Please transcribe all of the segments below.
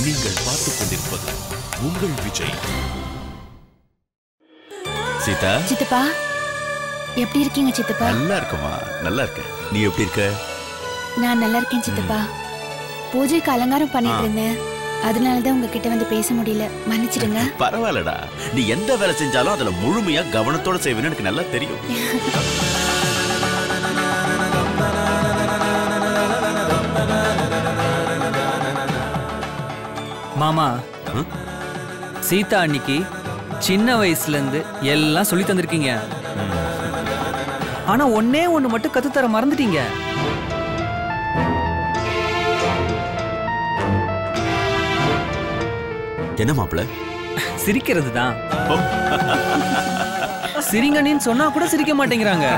நீங்கள் பார்த்துக் கொண்டிருப்பது உங்கள் விஜய். சீதா. சித்தப்பா எப்படி இருக்கீங்க சித்தப்பா? நல்லா இருக்குமா, நல்லா இருக்கேன். நீ எப்படி இருக்க? நான் நல்லா இருக்கேன் சித்தப்பா. பூஜைக்கு அலங்காரம் பண்ணிட்டு இருந்தேன், அதனாலதான் உங்ககிட்ட வந்து பேச முடியல, மன்னிச்சிடுங்க. பரவாயில்லடா, நீ எந்த வேலை செஞ்சாலும் அதுல முழுமையா கவனத்தோட செய்வேன்னு எனக்கு நல்லா தெரியும். மாமா, சீதா அன்னைக்கு சின்ன வயசுல இருந்து எல்லாம் சொல்லி தந்திருக்கீங்க. ஆனா ஒன்னே ஒண்ணு மட்டும் கத்துத்தர மறந்துட்டீங்க. என்ன மாப்பிள்ள? சிரிக்கிறது தான். சிரிங்கன்னு சொன்னா கூட சிரிக்க மாட்டேங்கிறாங்க.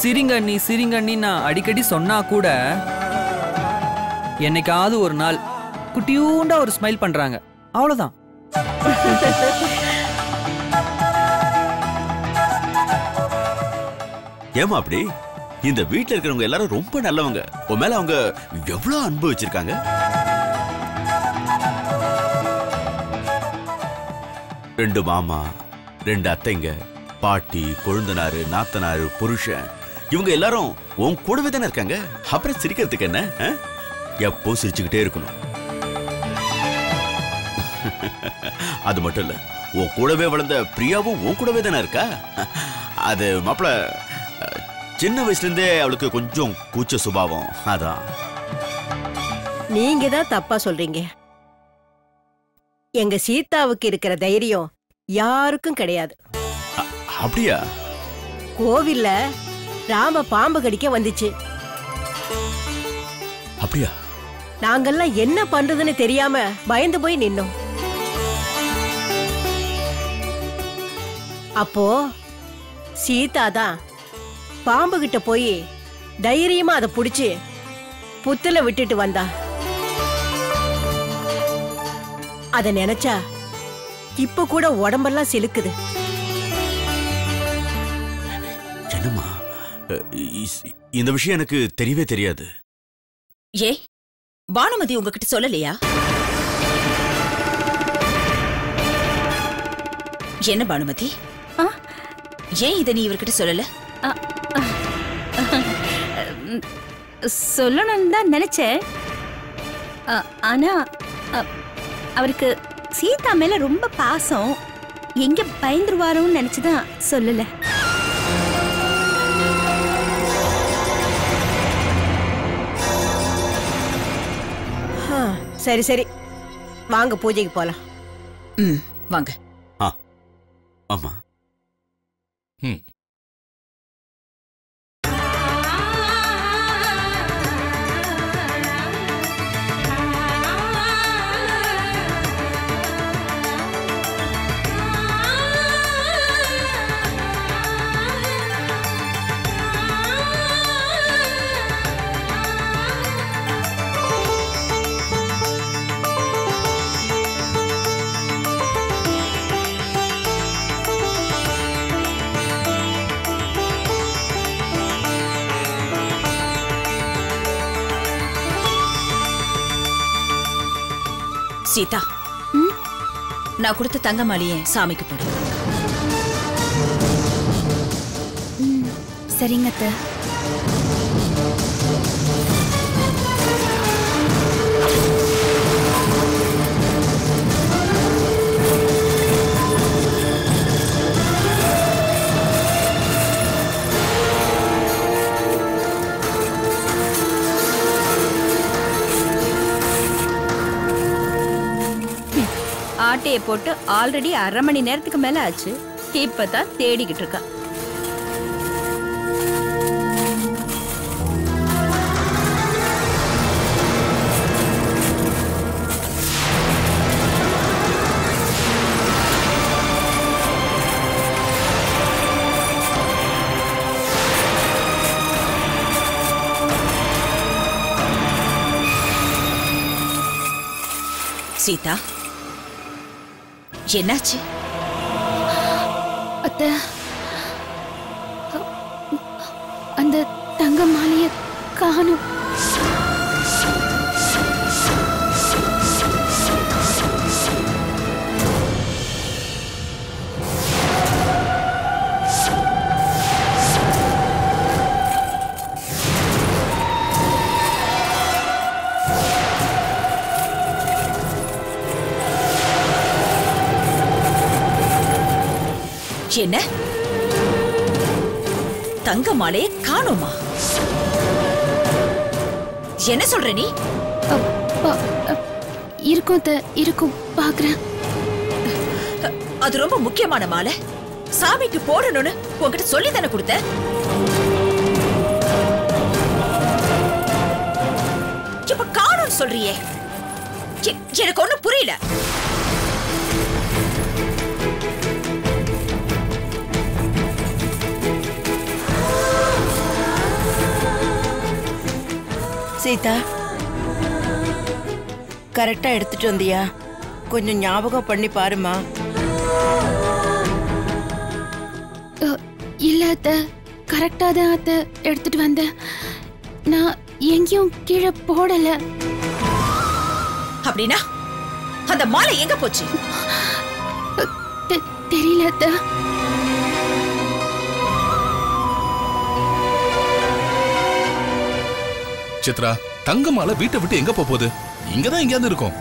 சிரிங்கண்ணி சிரிங்கண்ணி நான் அடிக்கடி சொன்னா கூட என்னைக்காவது ஒரு நாள் குட்டியூண்டா ஒரு ஸ்மைல் பண்றாங்க, அவ்வளவுதான். ஏமா அப்படி? இந்த வீட்டுல இருக்கிறவங்க எல்லாரும் ரொம்ப நல்லவங்க. உன் மேல அவங்க எவ்வளவு அன்பு வச்சிருக்காங்க. ரெண்டு மாமா, ரெண்டு அத்தைங்க, பாட்டி, கொழுந்தனாரு, நாத்தனாரு, புருஷன், இவங்க எல்லாரும் உன் கூடவே தானே இருக்காங்க. அப்புறம் சிரிக்கிறதுக்கு என்ன? எப்போ சிரிச்சுக்கிட்டே இருக்கணும். அது மட்டும் இல்ல, உன் கூடவே வளர்ந்த பிரியாவும் உன் கூடவே தானே இருக்கா. அது மாப்பிள சின்ன வயசுல இருந்தே அவளுக்கு கொஞ்சம் கூச்ச சுபாவம். அதான். நீங்க தான் தப்பா சொல்றீங்க. எங்க சீதாவுக்கு இருக்கிற தைரியம் யாருக்கும் கிடையாது. அப்படியா? கோவில்ல ராம பாம்பு கடிக்க வந்துச்சு. அப்படியா? நாங்கெல்லாம் என்ன பண்றதுன்னு தெரியாம பயந்து போய் நின்னோம். அப்போ சீதா தான் பாம்பு கிட்ட போய் தைரியமா அதை புடிச்சு புத்துல விட்டுட்டு வந்தா. அத நினைச்சா இப்ப கூட உடம்பெல்லாம் சிலுக்குது. என்னம்மா, இந்த விஷயம் எனக்கு தெரியவே தெரியாது. ஏ, பானுமதி உங்ககிட்ட சொல்லலையா? என்ன பானுமதி, ஏன் இத நீ இவர்கிட்ட சொல்லல? சொல்லணும்னு தான் நினைச்சேன், ஆனா அவருக்கு சீதா மேல ரொம்ப பாசம், எங்க பயந்துருவாரோன்னு நினைச்சுதான் சொல்லல. சரி சரி, வாங்க பூஜைக்கு போலாம். வாங்க. ஆமா. சீதா, நான் கொடுத்த தங்க மாலையை சாமிக்கு போடு. சரிங்க அத்தை. ஆட்டையை போட்டு ஆல்ரெடி 1/2 மணி நேரத்துக்கு மேல ஆச்சு. இப்பதான் தேடிக்கிட்டு இருக்கா. சீதா, என்னாச்சு? அத்தை, அந்த தங்க மாலைய காணோம். என்ன தங்க மாலையை காணோமா? என்ன சொல்ற நீ? இருக்கும் அத்தை, இருக்கும், பாக்குறேன். அது ரொம்ப முக்கியமான மாலை, சாமிக்கு போடணும்னு உன்கிட்ட சொல்லி தானே கொடுத்த. இப்ப காணோம்னு சொல்றியே, எனக்கு ஒண்ணும் புரியல. சீதா, கரெக்டா எடுத்துட்டு வந்தியா? கொஞ்சம் ஞாபகம் பண்ணி பாருமா. இல்ல அத்தை, கரெக்டா தான் அத்தை எடுத்துட்டு வந்தேன். நான் எங்கேயும் கீழே போடல. அப்படின்னா அந்த மாலை எங்க போச்சு? தெரியல அத்தை. சித்ரா, தங்க மாலை வீட்டை விட்டு எங்க போகுது? இங்கதான் எங்கேயாவது இருக்கும்.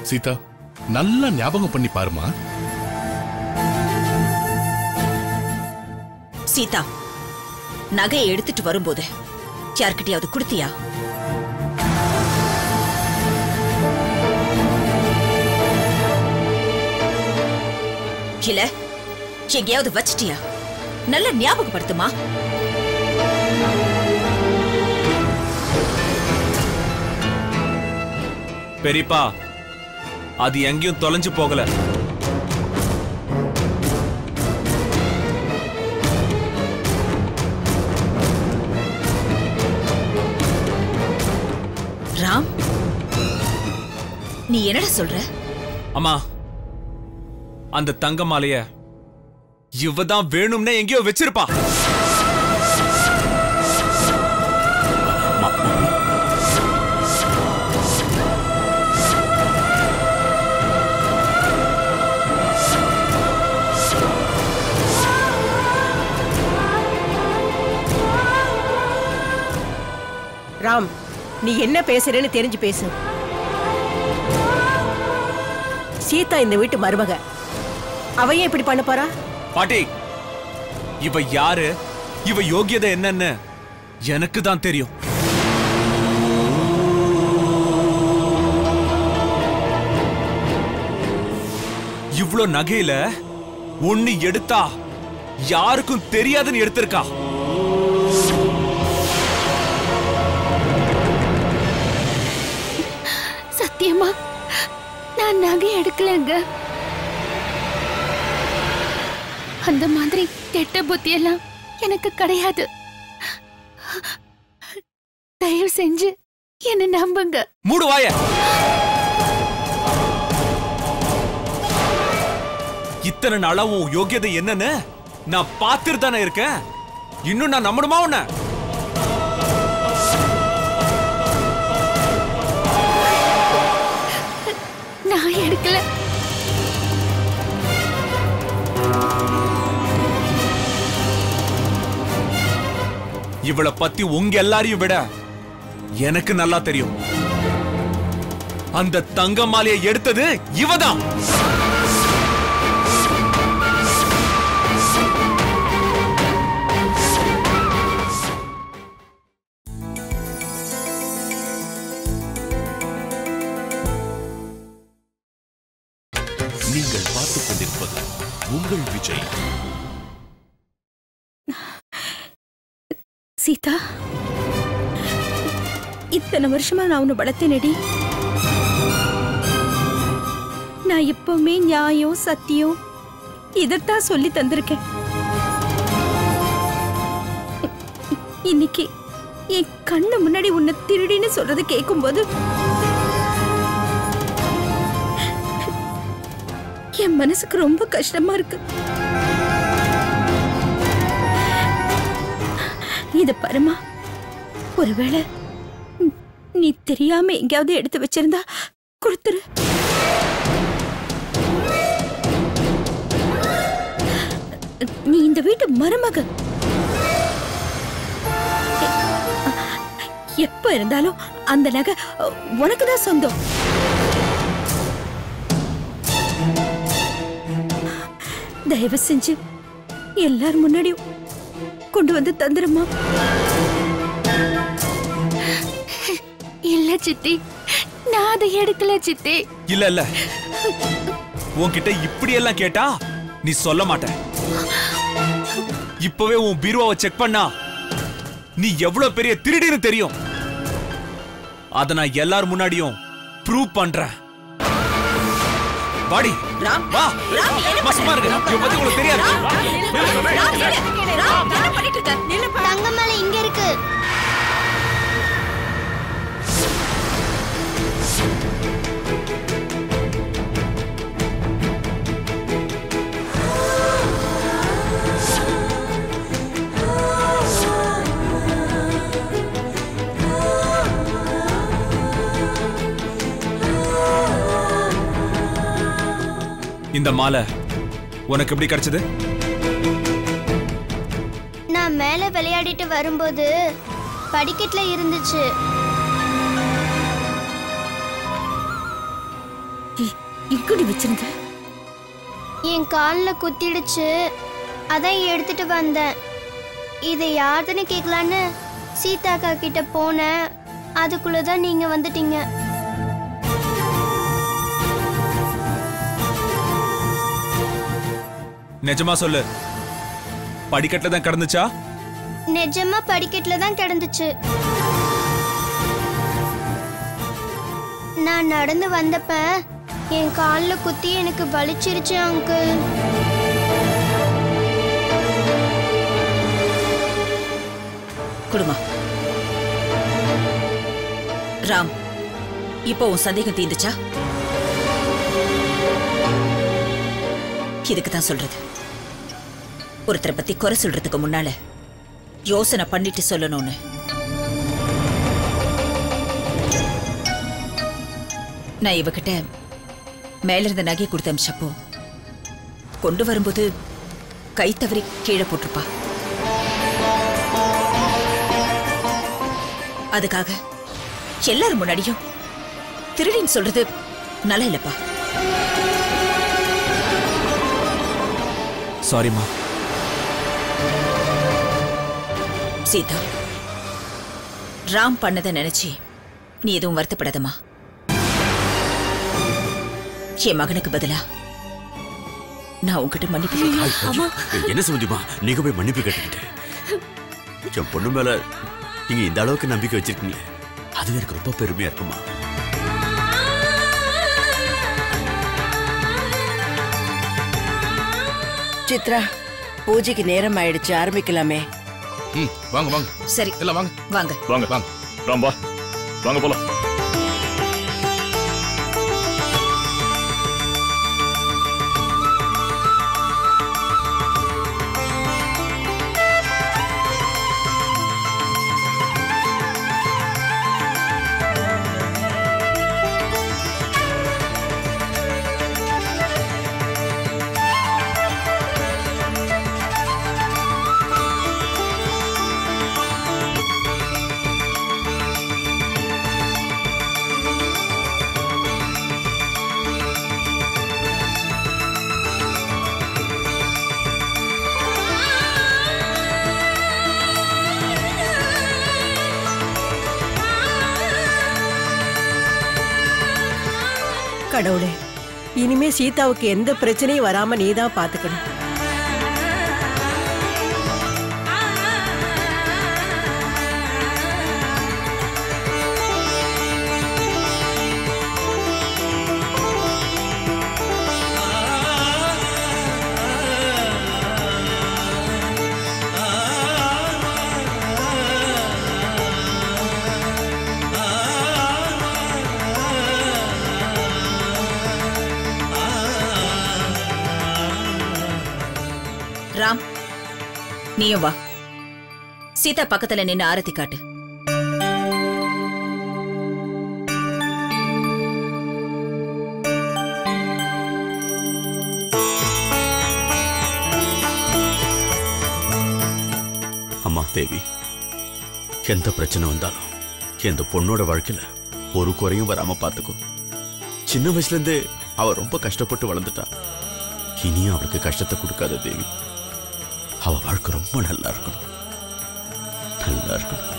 சீதா, நல்லா ஞாபகம் பண்ணி பாருமா. சீதா, நகையை எடுத்துட்டு வரும்போது யார்கிட்டயாவது கொடுத்தியா? இல்ல எங்கேயாவது வச்சிட்டியா? நல்ல ஞாபகப்படுத்துமா. பெரியப்பா, அது எங்கேயும் தொலைஞ்சு போகல. ராம், நீ என்னடா சொல்ற? அம்மா, அந்த தங்க மாலைய இவதான் வேணும்னே எங்கேயோ வச்சிருப்பா. ராம், நீ என்ன பேசுறேன்னு தெரிஞ்சு பேசு. சீதா இந்த வீட்டு மருமக, அவ ஏன் இப்படி பண்ண போறா? பாட்டி, இவ யாரு, இவ யோகியதை என்னன்னு எனக்கு தான் தெரியும். இவ்ளோ நகையில ஒண்ணு எடுத்தா யாருக்கும் தெரியாதுன்னு எடுத்திருக்கா. சத்தியமா நான் நகை எடுக்கலங்க. அந்த மாதிரி கெட்ட புத்தி எல்லாம் எனக்கு கிடையாது. தயவு செஞ்சு என்ன நம்புங்க. மூடு வாய. இத்தனை நாளா உன் யோகியதை என்னன்னு நான் பார்த்துட்டு தானே இருக்கேன். இன்னும் நான் நம்பணுமா உன்ன? நான் எடுக்கல. இவளை பத்தி உங்க எல்லாரையும் விட எனக்கு நல்லா தெரியும். அந்த தங்க மாலையை எடுத்தது இவதான். நீங்கள் பார்த்துக் கொண்டிருப்பது உங்கள் விஜய். சீதா, இத்தனை வருஷமா நான் உன்னை வளர்த்தேனடி. நான் எப்பவுமே நியாயம் சத்தியம் இதத்தான் சொல்லி தந்திருக்கேன். இன்னைக்கு என் கண்ணு முன்னாடி உன்னை திருடின்னு சொல்றது கேட்கும்போது என் மனசுக்கு ரொம்ப கஷ்டமா இருக்கு. இத பாருமா, ஒருவேளை நீ தெரியாம எங்கேயாவது எடுத்து வச்சிருந்தா கொடுத்துரு. நீ இந்த வீட்டு மருமக. எப்ப இருந்தாலும் அந்த நகை உனக்கு தான் சொந்தம். தயவு செஞ்சு எல்லாரும் முன்னாடியும் கொண்டு வந்து தந்துருமா. இல்ல சித்தி, நான் அதை எடுக்கல சித்தி. இல்ல உன்கிட்ட இப்படி எல்லாம் கேட்டா நீ சொல்ல மாட்ட. இப்பவே உன் பீரோவை செக் பண்ணா நீ எவ்வளவு பெரிய திருடின்னு தெரியும். அத நான் எல்லாரும் முன்னாடியும் ப்ரூவ் பண்றேன். வாடி வா. சும்மா இருக்கு. இவ பத்தி உங்களுக்கு தெரியாது. தங்கமலை இங்க இருக்கு. இந்த மாலை உனக்கு எப்படி கிடைச்சது? நான் மேல விளையாடிட்டு வரும்போது படிக்கட்டுல இருந்துச்சு. இங்கடி வச்சிருந்த? என் கால்ல குத்திடுச்சு, அதான் எடுத்துட்டு வந்தேன். இதை யாருன்னு கேட்கலான்னு சீதாக்கா கிட்ட போனேன். அதுக்குள்ளதான் நீங்க வந்துட்டீங்க. நிஜமா சொல்லு, படிக்கட்டுல தான் கிடந்துச்சா? நிஜமா படிக்கட்டுல தான் கிடந்துச்சு. நான் நடந்து வந்தப்ப என் கால்ல குத்தி எனக்கு வலிச்சிருச்சு அங்கிள். குடுமா ராம், இப்போ உன் சந்தேகம் தீர்ந்துச்சா? இதுக்கு தான் சொல்றது, ஒருத்தரை பத்தி குறை சொல்றதுக்கு முன்னால யோசனை பண்ணிட்டு சொல்லணும்னு. நான் இவகிட்ட மேல இருந்த நகையை கொடுத்த அமிச்சப்போ கொண்டு வரும்போது கை தவறி கீழே போட்டிருப்பா. அதுக்காக எல்லாரும் முன்னாடியும் திருடின்னு சொல்றது நல்லா இல்லப்பா. சாரிமா. சீதா, ராம் பண்ணதை நினைச்சு நீ எதுவும் வருத்தப்படாதமா. என் மகனுக்கு பதிலா நான் உங்ககிட்ட மன்னிப்பு கேட்கிறேன். என்ன சொல்லுமா, நீங்க போய் மன்னிப்பு கேட்டுக்கிட்டு என் பொண்ணு மேல நீங்க இந்த அளவுக்கு நம்பிக்கை வச்சிருக்கீங்க, அது எனக்கு ரொம்ப பெருமையா இருக்குமா. சித்ரா, பூஜைக்கு நேரம் ஆயிடுச்சு, ஆரம்பிக்கலாமே. வாங்க வாங்க. சரி எல்லாம் வாங்க வாங்க வாங்க வாங்க. ராம் வா, வாங்க போலாம். கடவுளே, இனிமே சீதாவுக்கு எந்த பிரச்சனையும் வராம நீதான் பாத்துக்கணும். ராம், நீயும் வா. சீதா பக்கத்துல நின்னு ஆரத்தி காட்டு. அம்மா தேவி, எந்த பிரச்சனை வந்தாலும் இந்த பொண்ணோட வாழ்க்கையில ஒரு குறையும் வராம பாத்துக்கோ. சின்ன வயசுல இருந்தே அவ ரொம்ப கஷ்டப்பட்டு வளர்ந்துட்டா. இனியும் அவளுக்கு கஷ்டத்தை கொடுக்காத தேவி. அவ வாழ்க்கை ரொம்ப நல்லா இருக்கணும், நல்லா இருக்கணும்.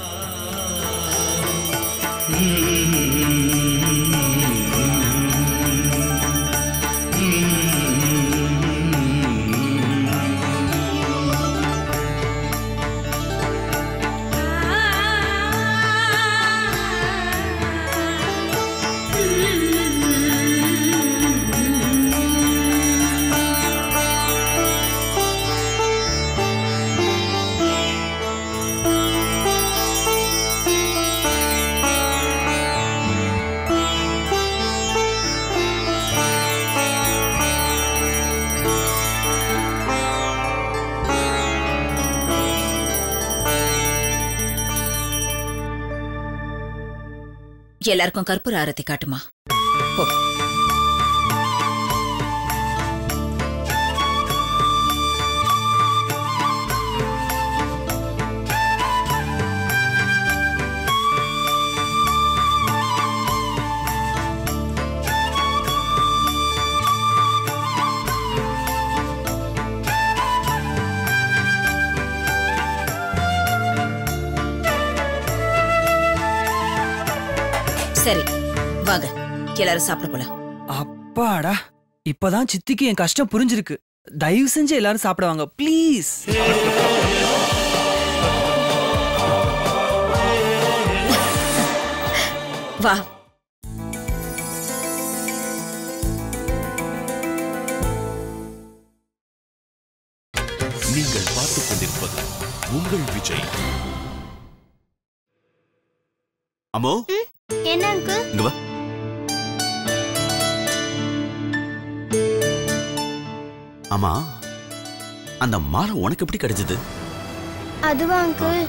எல்லாருக்கும் கற்பூர ஆரத்தி காட்டுமா. போ. சரி வாங்க, எல்லாரும் சாப்பிட போலாம். அப்பாடா, இப்பதான் சித்திக்கு என் கஷ்டம் புரிஞ்சிருக்கு. தயவு செஞ்சு எல்லாரும் சாப்பிடுவாங்க ப்ளீஸ். வா. நீங்கள் பார்த்துக் கொண்டிருப்பது உங்கள் விஜய். அம்மோ, என்ன அங்கிள்? இங்க வா. ஆமா, அந்த மாலை உனக்கு எப்படி கிடைச்சது? அதுவா அங்கிள்,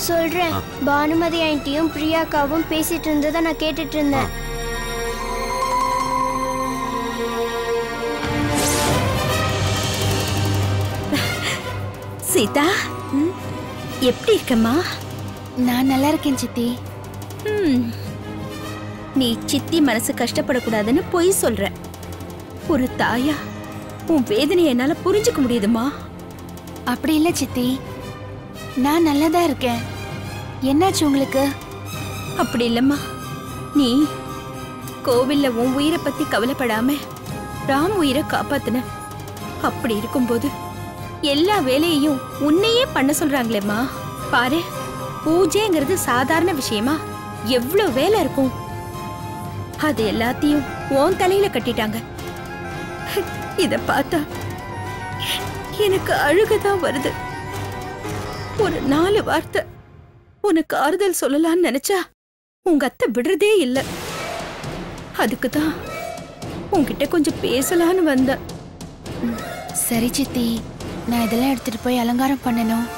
சொல்றேன். பானுமதி ஆண்டியும் பிரியாக்காவும் பேசிட்டு இருந்ததை நான் கேட்டுட்டு இருந்தேன். சீதா, எப்படி இருக்கம்மா? நான் நல்லா இருக்கேன் சித்தி. நீ சித்தி மனசு கஷ்டப்படக்கூடாதுன்னு பொய் சொல்ற. ஒரு தாயா உன் வேதனையை என்னால புரிஞ்சுக்க முடியுதுமா. அப்படி இல்ல சித்தி, நான் நல்லாதான் இருக்கேன். என்னாச்சு உங்களுக்கு? அப்படி இல்லம்மா, நீ கோவில்ல உன் உயிரை பத்தி கவலைப்படாம ராம் உயிரை காப்பாத்துன. அப்படி இருக்கும்போது எல்லா வேலையையும் உன்னையே பண்ண சொல்றாங்களேம்மா. பாரு, பூஜைங்கிறது சாதாரண விஷயமா? எவ்வளவு வேலை இருக்கும். அது எல்லாத்தையும் உன் தலையில கட்டிட்டாங்க. இத பார்த்தா எனக்கு அழுகதான் வருது. ஒரு 4 வார்த்தை உனக்கு ஆறுதல் சொல்லலாம்னு நினைச்சா உங்க அத்தை விடுறதே இல்ல. அதுக்குதான் உன்கிட்ட கொஞ்சம் பேசலான்னு வந்த. சரி சித்தி, நான் இதெல்லாம் எடுத்துட்டு போய் அலங்காரம் பண்ணணும்,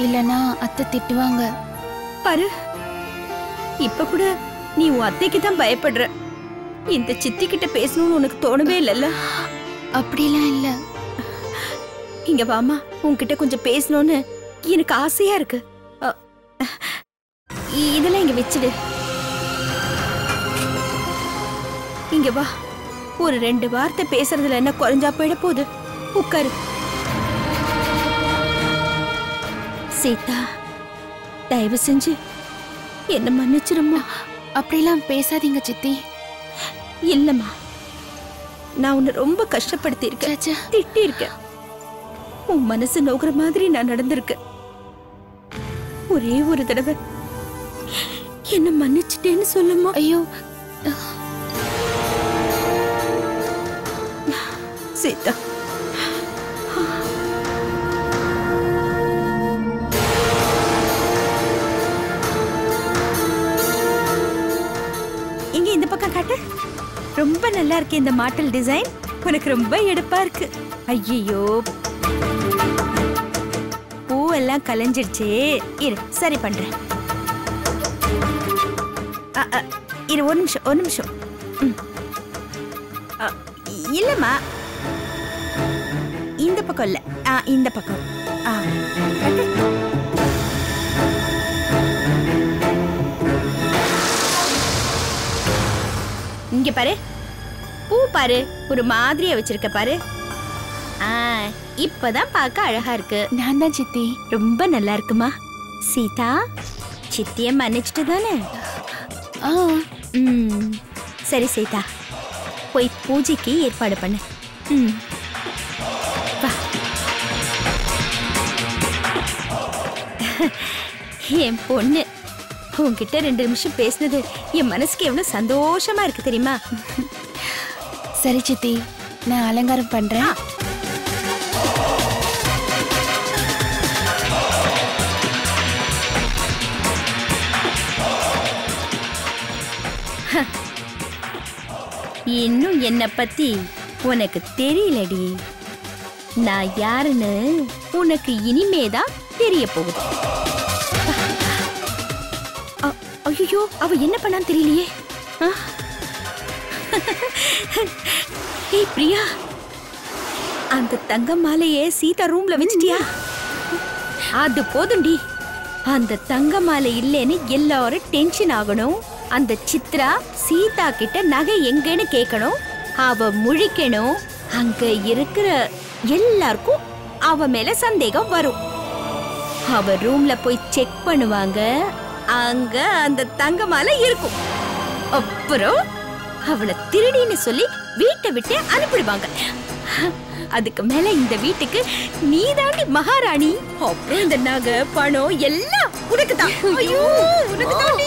இல்லனா அத்தை திட்டுவாங்க. பாரு, இப்ப கூட நீ உன் அத்தைக்கு தான் பயப்படுற. இந்த சித்தி கிட்ட பேசணும்னு உனக்கு தோணவே இல்லல்ல? அப்படிலாம் இல்ல. இங்க வாமா, உன்கிட்ட கொஞ்சம் பேசணும்னு எனக்கு ஆசையா இருக்கு. இதெல்லாம் இங்க வச்சிடு. இங்க வா, ஒரு 2 வார்த்தை பேசுறதுல என்ன குறைஞ்சா போயிட போகுது. உட்காரு. சீதா, தயவு செஞ்சு என்ன மன்னிச்சிருமா. அப்படிலாம் பேசாதீங்க சித்தி. இல்லம்மா, நான் உன்னை ரொம்ப கஷ்டப்படுத்தி இருக்கேன், திட்டி இருக்கேன். உன் மனசு நோக்குற மாதிரி நான் நடந்திருக்கேன். ஒரே ஒரு தடவை என்ன மன்னிச்சிட்டேன்னு சொல்லுமா. ஐயோ சீதா, இங்க இந்த பக்கம் காட்டு. ரொம்ப நல்லா இருக்கு இந்த மாட்டல் டிசைன். உனக்கு ரொம்ப எடுப்பா இருக்கு. ஐயோ, பூவெல்லாம் கலைஞ்சிடுச்சே. இரு, சரி பண்றேன். இரு, ஒரு நிமிஷம். இல்லம்மா, இந்த பக்கம் இல்ல, இந்த பக்கம். இங்க பாரு, பூ பாரு, ஒரு மாதிரியா வச்சிருக்க பாரு. இப்பதான் பார்க்க அழகா இருக்கு. நான் தான் சித்தி. ரொம்ப நல்லா இருக்குமா. சீதா, சித்திய மன்னிச்சிட்டு தானே? சரி சீதா, போய் பூஜைக்கு ஏற்பாடு பண்ணு. வா. என் பொண்ணு, உன்கிட்ட 2 நிமிஷம் பேசினது என் மனசுக்கு எவ்வளவு சந்தோஷமா இருக்கு தெரியுமா? சரி சித்தி, நான் அலங்காரம் பண்றேன். இன்னும் என்ன பத்தி உனக்கு தெரியலடி. நான் யாருன்னு உனக்கு இனிமேதான் தெரிய போகுது. ஐயோ, அவ என்ன பண்ணான்னு தெரியலையே. ஏய் பிரியா, அந்த தங்க மாலையே சீதா ரூம்ல வச்சிட்டியா? அது போதும்டி. அந்த தங்க மாலை இல்லைன்னு எல்லாரும் டென்ஷன் ஆகணும். அந்த சித்ரா சீதா கிட்ட நகை எங்கன்னு கேட்கணும். அவ முழிக்கணும். அங்க இருக்கிற எல்லாருக்கும் அவ மேல சந்தேகம் வரும். அவ ரூம்ல போய் செக் பண்ணுவாங்க. அங்க அந்த தங்க மாலை இருக்கும். அப்புறம் அவளை திருடின்னு சொல்லி வீட்டை விட்டு அனுப்பிடுவாங்க. அதுக்கு மேல இந்த வீட்டுக்கு நீதாண்டி மகாராணி. அப்புறம் இந்த நகை பணம் எல்லாம் உனக்கு தான். ஐயோ, உனக்கு தான்.